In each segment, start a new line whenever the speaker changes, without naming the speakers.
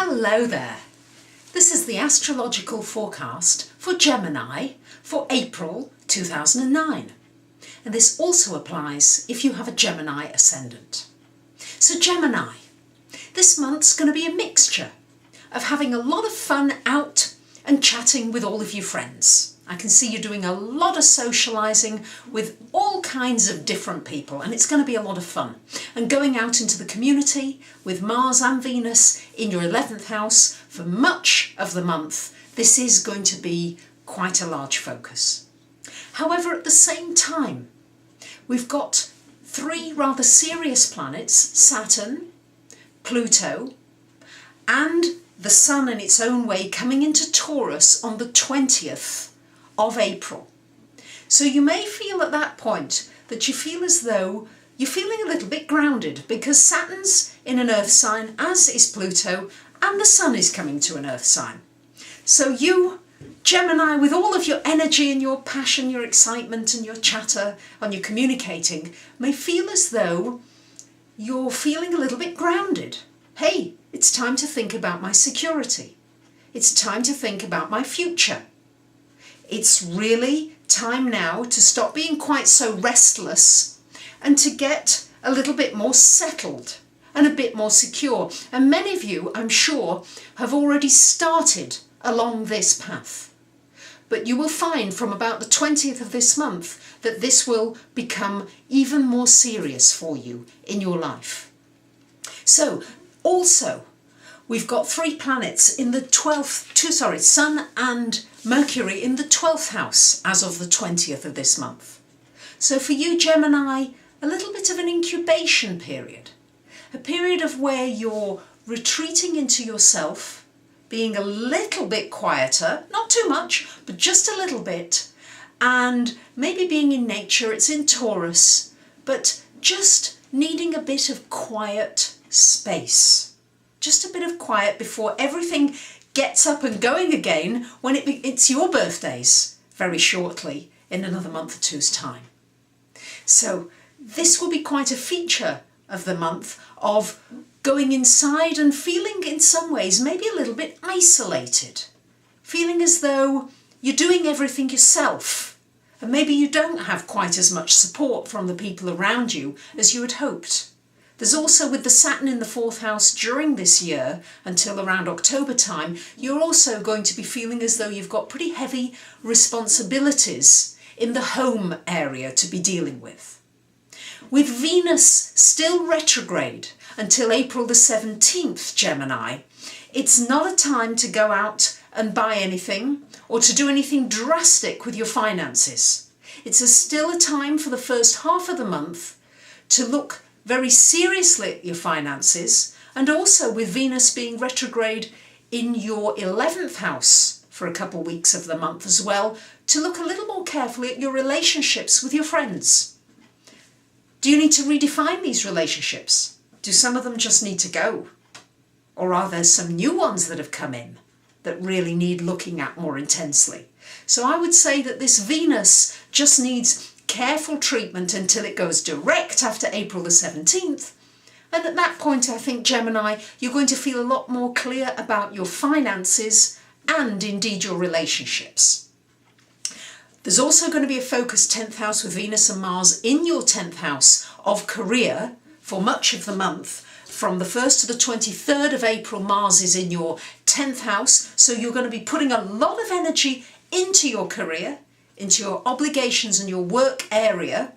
Hello there. This is the astrological forecast for Gemini for April 2009. And this also applies if you have a Gemini ascendant. So Gemini, this month's going to be a mixture of having a lot of fun out and chatting with all of your friends. I can see you doing a lot of socialising with all kinds of different people, and it's going to be a lot of fun. And going out into the community with Mars and Venus in your 11th house for much of the month, this is going to be quite a large focus. However, at the same time, we've got three rather serious planets, Saturn, Pluto, and the Sun in its own way coming into Taurus on the 20th of April. So you may feel at that point that you feel as though you're feeling a little bit grounded because Saturn's in an earth sign, as is Pluto, and the Sun is coming to an earth sign. So you, Gemini, with all of your energy and your passion, your excitement and your chatter and your communicating, may feel as though you're feeling a little bit grounded. Hey, it's time to think about my security. It's time to think about my future. It's really time now to stop being quite so restless and to get a little bit more settled and a bit more secure. And many of you, I'm sure, have already started along this path. But you will find from about the 20th of this month that this will become even more serious for you in your life. So, also, we've got three planets in the Sun and Mercury in the 12th house as of the 20th of this month. So for you, Gemini, a little bit of an incubation period. A period of where you're retreating into yourself, being a little bit quieter, not too much, but just a little bit, and maybe being in nature, it's in Taurus, but just needing a bit of quiet space. Just a bit of quiet before everything gets up and going again when it's your birthdays very shortly in another month or two's time. So this will be quite a feature of the month of going inside and feeling in some ways maybe a little bit isolated. Feeling as though you're doing everything yourself and maybe you don't have quite as much support from the people around you as you had hoped. There's also, with the Saturn in the 4th house during this year, until around October time, you're also going to be feeling as though you've got pretty heavy responsibilities in the home area to be dealing with. With Venus still retrograde until April the 17th, Gemini, it's not a time to go out and buy anything or to do anything drastic with your finances. It's still a time for the first half of the month to look very seriously at your finances, and also with Venus being retrograde in your 11th house for a couple of weeks of the month as well, to look a little more carefully at your relationships with your friends. Do you need to redefine these relationships? Do some of them just need to go? Or are there some new ones that have come in that really need looking at more intensely? So I would say that this Venus just needs careful treatment until it goes direct after April the 17th. And at that point, I think, Gemini, you're going to feel a lot more clear about your finances and indeed your relationships. There's also going to be a focused 10th house with Venus and Mars in your 10th house of career for much of the month. From the 1st to the 23rd of April, Mars is in your 10th house. So you're going to be putting a lot of energy into your career, into your obligations and your work area.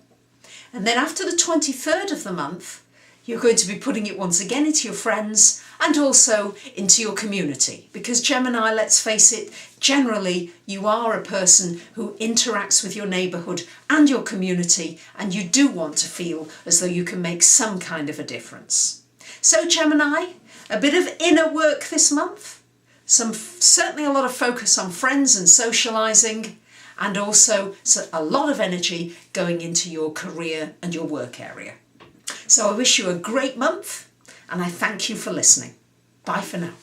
And then after the 23rd of the month, you're going to be putting it once again into your friends and also into your community. Because Gemini, let's face it, generally you are a person who interacts with your neighbourhood and your community, and you do want to feel as though you can make some kind of a difference. So Gemini, a bit of inner work this month, certainly a lot of focus on friends and socialising, and also a lot of energy going into your career and your work area. So I wish you a great month, and I thank you for listening. Bye for now.